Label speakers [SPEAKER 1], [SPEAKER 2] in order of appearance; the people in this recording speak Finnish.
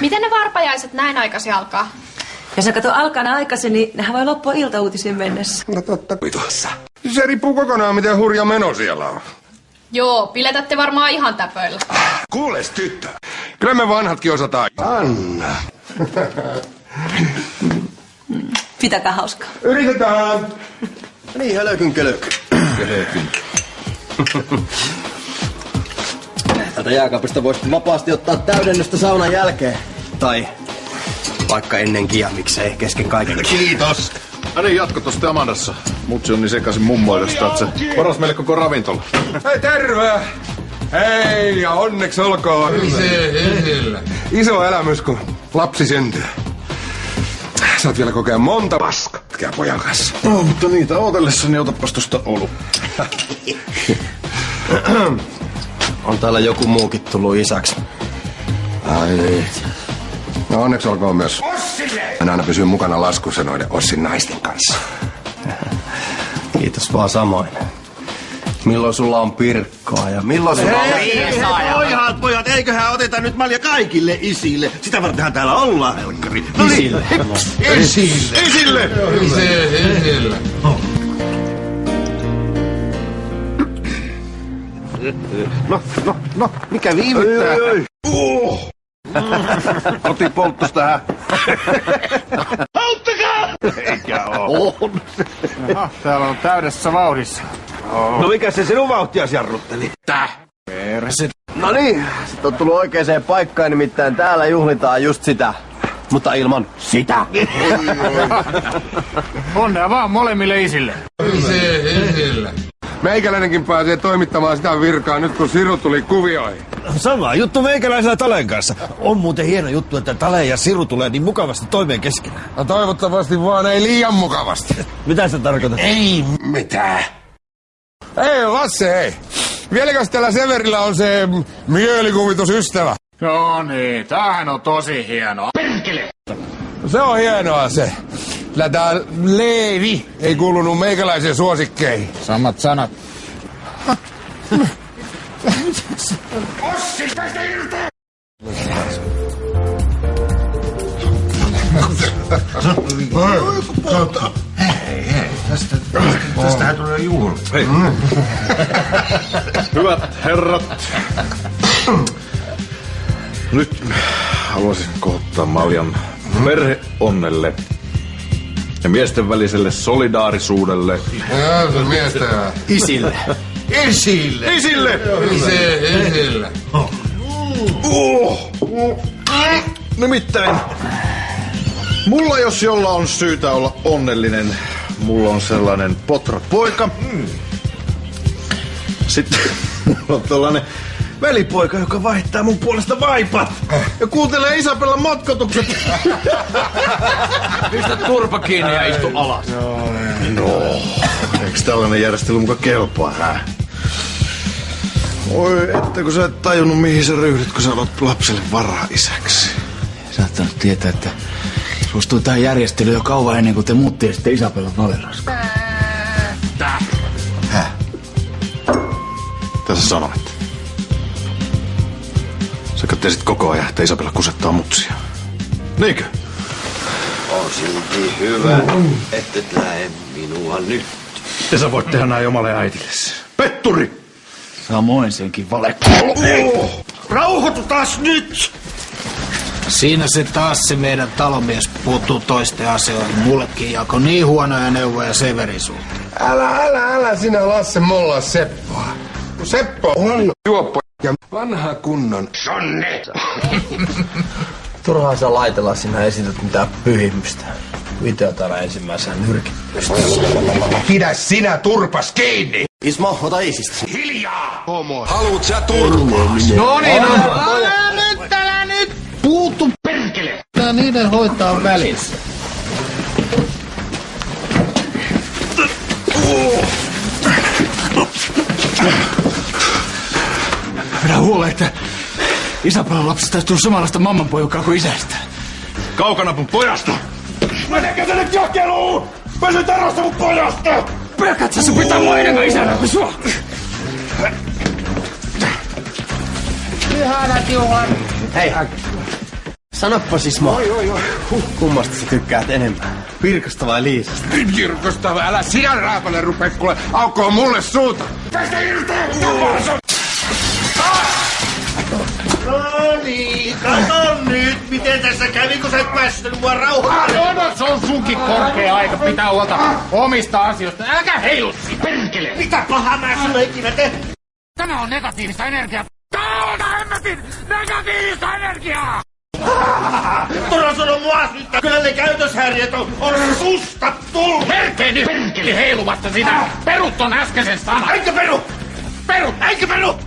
[SPEAKER 1] Miten ne varpajaiset näin aikaisin alkaa?
[SPEAKER 2] Ja sä kato alkaa ne aikaisin, niin nehän voi loppua iltauutisiin mennessä.
[SPEAKER 3] No totta tuossa. Se riippuu kokonaan, miten hurja meno siellä on.
[SPEAKER 1] Joo, piletätte varmaan ihan täpöillä.
[SPEAKER 3] Kuules tyttö, kyllä me vanhatkin osataan. Anna.
[SPEAKER 2] Pitäkää hauskaa.
[SPEAKER 3] Yritetään.
[SPEAKER 4] Niin, hölökyn. Tätä jääkaapista voisi vapaasti ottaa täydennystä saunan jälkeen. Tai vaikka ennenkin ja miksei kesken kaiken.
[SPEAKER 5] Kiitos. No niin, jatko tosta Amandassa. Mutsi on niin sekaisin mummoidosta, että se varas meille koko ravintola.
[SPEAKER 3] Hei, terve! Hei, ja onneksi olkoon. Iso elämys, kun lapsi syntyy. Saat vielä kokea monta paskaa pojan kanssa.
[SPEAKER 5] No, mutta niitä ootellessani otapas tosta olu.
[SPEAKER 4] On täällä joku muukin tullut isäksi.
[SPEAKER 3] Ai niin. No onneksi olkoon myös. Hän aina pysyy mukana laskussa noiden Ossin naisten kanssa.
[SPEAKER 4] Kiitos vaan samoin. Milloin sulla on Pirkkoa ja milloin sulla on...
[SPEAKER 6] Pojat, eiköhän oteta nyt malja kaikille isille. Sitä vartenhan täällä ollaan, helkkari.
[SPEAKER 4] Isille.
[SPEAKER 5] Isille!
[SPEAKER 3] Isille.
[SPEAKER 6] No, mikä viivyttää?
[SPEAKER 5] Otin polttos tähän.
[SPEAKER 6] Auttakaa!
[SPEAKER 5] Eikä oo.
[SPEAKER 6] On.
[SPEAKER 7] Aha, täällä on täydessä vauhdissa.
[SPEAKER 6] No mikä se sinun vauhtiasi jarrutteli?
[SPEAKER 4] No niin, sit on tullut oikeaan paikkaan, nimittäin täällä juhlitaan just sitä. Mutta ilman sitä.
[SPEAKER 7] Onnea vaan molemmille isille.
[SPEAKER 3] Isille. Meikäläinenkin pääsee toimittamaan sitä virkaa nyt, kun Siru tuli kuvioihin.
[SPEAKER 6] Sama juttu meikäläisellä Talen kanssa. On muuten hieno juttu, että Tale ja Siru tulee niin mukavasti toimeen keskenään.
[SPEAKER 3] No toivottavasti vaan ei liian mukavasti.
[SPEAKER 6] Mitä sä tarkoitat?
[SPEAKER 3] Ei mitään. Ei Lasse, ei. Vieläkös täällä Severillä on se mielikuvitusystävä?
[SPEAKER 7] No niin, tämähän on tosi hienoa. Perkele!
[SPEAKER 3] Se on hienoa se. Kyllä tää Leevi ei kuulunut meikäläisen suosikkeihin.
[SPEAKER 7] Samat sanat.
[SPEAKER 3] Ossi, tästä irti!
[SPEAKER 6] Hei, tästähän tulee juhla.
[SPEAKER 5] Hei. Hyvät herrat. Nyt haluaisin kohottaa maljan perheonnelle ja miesten väliselle solidaarisuudelle.
[SPEAKER 3] Joo, se miestä.
[SPEAKER 4] Isille.
[SPEAKER 3] Isille.
[SPEAKER 5] Isille!
[SPEAKER 3] Isille.
[SPEAKER 5] Nimittäin, mulla jos jolla on syytä olla onnellinen, mulla on sellainen potrapoika. Sitten mulla on tällainen velipoika, joka vaihtaa mun puolesta vaipat ja kuuntelee Isabellan matkotukset.
[SPEAKER 7] Pistä turpa kiinni ja istu alas.
[SPEAKER 5] No, eiks tällainen järjestely muka kelpaa, hä? Oi, ettekö sä et tajunnut mihin sä ryhdyt, kun sä olet lapselle varaisäksi?
[SPEAKER 8] Saattanut tietää, että suostui tähän järjestelyyn jo kauan ennen kuin te muutti sitten Isabellan Valerasta.
[SPEAKER 5] Häh? Mitä sä sanoit? Sä tiesit koko ajan, että Isabella kusettaa mutsia. Niinkö?
[SPEAKER 4] On silti hyvä, että lähde minua nyt.
[SPEAKER 5] Ja sä voit tehdä näin omalle äitillesi. Petturi!
[SPEAKER 8] Samoin senkin vale.
[SPEAKER 6] Rauhoitu taas nyt!
[SPEAKER 8] Siinä se taas se meidän talomies puuttuu toisten asioihin. Mullekin jako niin huonoja neuvoja Severin suhteen.
[SPEAKER 3] Älä sinä Lasse mollaa Seppoa. Seppo on juoppo ja vanha kunnon sonne.
[SPEAKER 4] Turhaan saa laitella sinä esität mitään pyhimystä. Itse täällä ensimmäisenä nyrkittystä.
[SPEAKER 3] Pidä sinä turpas kiinni!
[SPEAKER 4] Ismo, ota isistä.
[SPEAKER 3] Hiljaa! Homo. Haluut sä turpaas?
[SPEAKER 8] No niin, älä nyt! Puutu perkele! Tää niiden hoitaa välissä. Pidä huoleen, että Isabellan lapsesta ei tullut samanlaista mammanpojukkaa kuin isästä.
[SPEAKER 5] Kaukana mun pojasta!
[SPEAKER 6] Menekö sä nyt jakeluun? Pysy tarrasta mun pojasta!
[SPEAKER 8] Pelkät sä sun pitää mua enemmän isänä kuin sua!
[SPEAKER 7] Ihanat juhlat.
[SPEAKER 4] Hei, sanoppa siis kummasta sä tykkäät enemmän? Pirkosta vai Liisasta?
[SPEAKER 3] Pirkosta, älä sinä raapale rupee kuule aukoa mulle suuta. Tästä irti!
[SPEAKER 5] No niin, kato nyt, miten tässä kävi, kun sä et päässyt mua rauhoittamaan.
[SPEAKER 7] No, se on sunkin korkea aika pitää huolta omista asioista. Älkää heilussi, perkele!
[SPEAKER 5] Mitä pahaa mä sulle ikinä tehnyt?
[SPEAKER 7] Tämä on negatiivista energiaa. Tuolta hemmetin negatiivista energiaa!
[SPEAKER 5] Turha sano mua syyttä, kyllä ne käytöshäiriöt on susta tullut.
[SPEAKER 7] Perkele heilumatta sitä! Perut ton äskeisen sanan!
[SPEAKER 5] Eikä peru! Eikä peru!